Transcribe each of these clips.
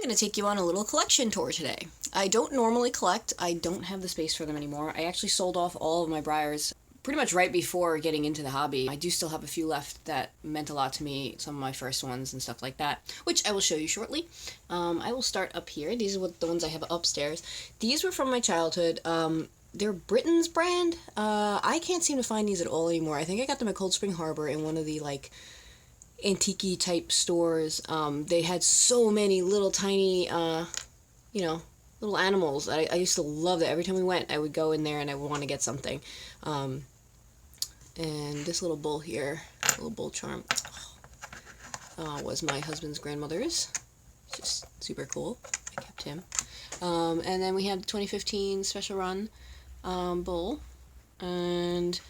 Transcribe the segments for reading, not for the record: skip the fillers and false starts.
I'm going to take you on a little collection tour today. I don't normally collect. I don't have the space for them anymore. I actually sold off all of my briars pretty much right before getting into the hobby. I do still have a few left that meant a lot to me, some of my first ones and stuff like that, which I will show you shortly. I will start up here. These are the ones I have upstairs. These were from my childhood. They're Britain's brand. I can't seem to find these at all anymore. I think I got them at Cold Spring Harbor in one of the, antique type stores. They had so many little tiny, little animals. I used to love that. Every time we went, I would go in there and I would want to get something. And this little bull here, little bull charm, was my husband's grandmother's. Just super cool. I kept him. And then we have the 2015 special run bull. And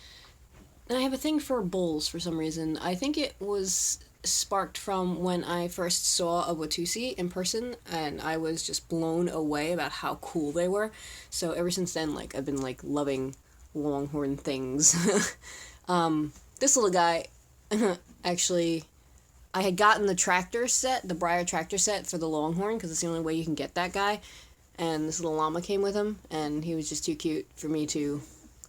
I have a thing for bulls for some reason. I think it was sparked from when I first saw a Watusi in person, and I was just blown away about how cool they were. So ever since then, I've been, loving longhorn things. This little guy, actually, I had gotten the tractor set, the Breyer tractor set for the longhorn, because it's the only way you can get that guy, and this little llama came with him, and he was just too cute for me to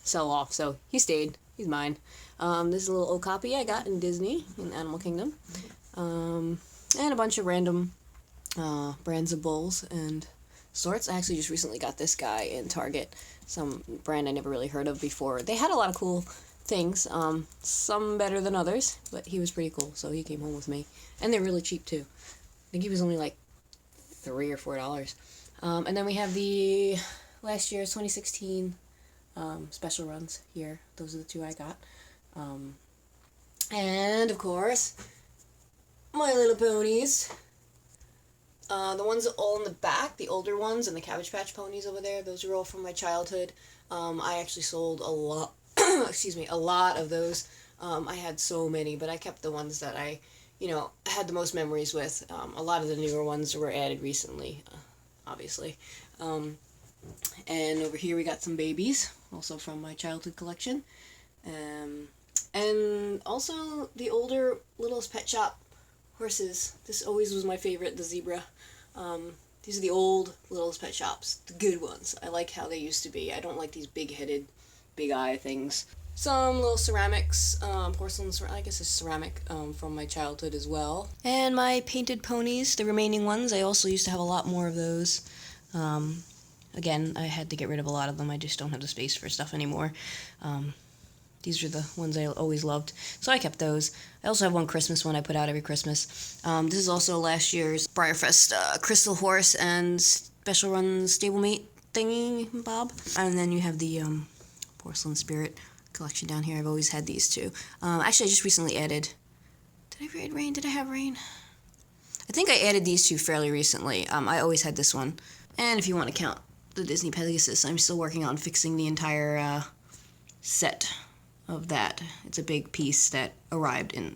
sell off, so he stayed. He's mine. This is a little old copy I got in Disney, in Animal Kingdom. And a bunch of random brands of bulls and sorts. I actually just recently got this guy in Target, some brand I never really heard of before. They had a lot of cool things, some better than others, but he was pretty cool, so he came home with me. And they're really cheap, too. I think he was only $3 or $4. And then we have the last year's 2016 special runs here. Those are the two I got. And of course, My Little Ponies. The ones all in the back, the older ones, and the Cabbage Patch ponies over there, those are all from my childhood. I actually sold a lot, a lot of those. I had so many, but I kept the ones that I had the most memories with. A lot of the newer ones were added recently, obviously. And over here we got some babies, also from my childhood collection. And also the older Littlest Pet Shop horses. This always was my favorite, the zebra. These are the old Littlest Pet Shops, the good ones. I like how they used to be. I don't like these big-headed, big-eye things. Some little ceramics, porcelain, I guess it's ceramic, from my childhood as well. And my painted ponies, the remaining ones, I also used to have a lot more of those. Again, I had to get rid of a lot of them. I just don't have the space for stuff anymore. These are the ones I always loved, so I kept those. I also have one Christmas one I put out every Christmas. This is also last year's Breyerfest Crystal Horse and Special Run Stablemate thingy, Bob. And then you have the Porcelain Spirit collection down here. I've always had these two. Actually, I just recently added... Did I add Rain? Did I have Rain? I think I added these two fairly recently. I always had this one. And if you want to count the Disney Pegasus, I'm still working on fixing the entire set of that. It's a big piece that arrived in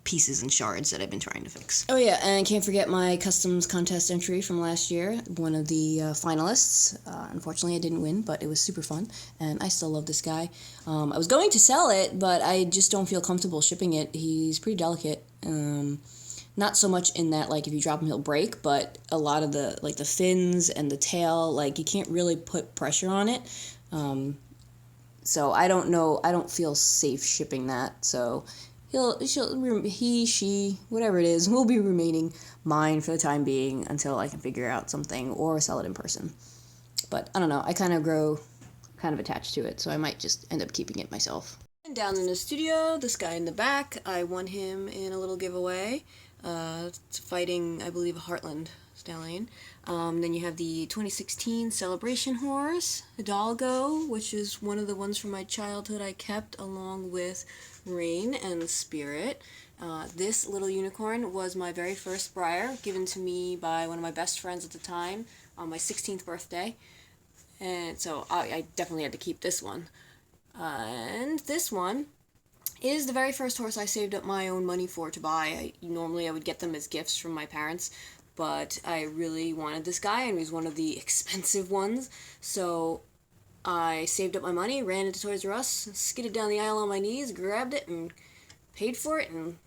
pieces and shards that I've been trying to fix. Oh yeah, and can't forget my customs contest entry from last year, one of the finalists. Unfortunately I didn't win, but it was super fun, and I still love this guy. I was going to sell it, but I just don't feel comfortable shipping it. He's pretty delicate. Not so much in that, if you drop him, he'll break, but a lot of the, the fins and the tail, you can't really put pressure on it. So I don't know, I don't feel safe shipping that, so he, she, whatever it is, will be remaining mine for the time being until I can figure out something or sell it in person. But I don't know, I kind of grow attached to it, so I might just end up keeping it myself. And down in the studio, this guy in the back, I won him in a little giveaway. It's fighting, I believe, a Heartland stallion. Then you have the 2016 Celebration Horse, Hidalgo, which is one of the ones from my childhood I kept, along with Rain and Spirit. This little unicorn was my very first Breyer, given to me by one of my best friends at the time on my 16th birthday. And so I definitely had to keep this one. And this one is the very first horse I saved up my own money for to buy. Normally I would get them as gifts from my parents, but I really wanted this guy, and he was one of the expensive ones, so I saved up my money, ran into Toys R Us, skidded down the aisle on my knees, grabbed it, and paid for it, and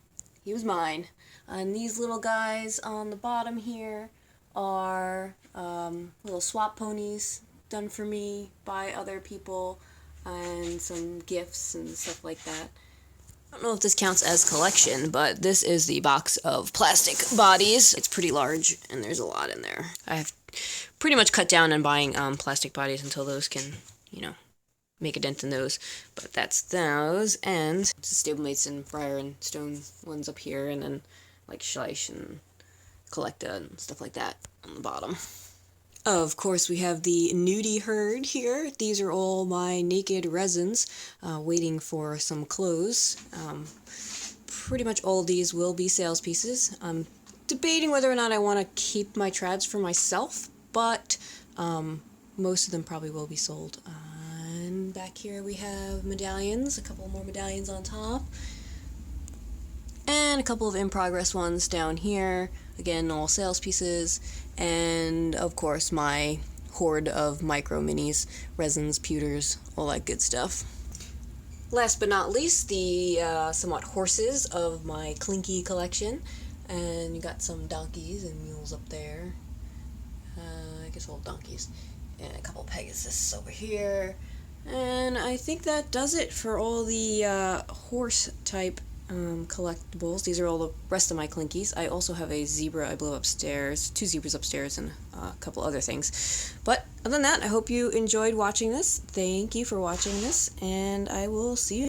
He was mine. And these little guys on the bottom here are little swap ponies done for me by other people, and some gifts and stuff like that. I don't know if this counts as collection, but this is the box of plastic bodies. It's pretty large, and there's a lot in there. I've pretty much cut down on buying plastic bodies until those can, make a dent in those. But that's those, and stablemates and briar and stone ones up here, and then like Schleich and Collecta and stuff like that on the bottom. Of course, we have the nudie herd here. These are all my naked resins, waiting for some clothes. Pretty much all of these will be sales pieces. I'm debating whether or not I want to keep my trads for myself, but most of them probably will be sold. And back here we have medallions, a couple more medallions on top, and a couple of in-progress ones down here. Again, all sales pieces. And of course my hoard of micro minis, resins, pewters, all that good stuff. Last but not least, the somewhat horses of my Clinky collection. And you got some donkeys and mules up there. I guess all donkeys. And a couple Pegasus over here. And I think that does it for all the horse type collectibles. These are all the rest of my Clinkies. I also have a zebra I blew upstairs, 2 zebras upstairs, and a couple other things. But other than that, I hope you enjoyed watching this. Thank you for watching this, and I will see you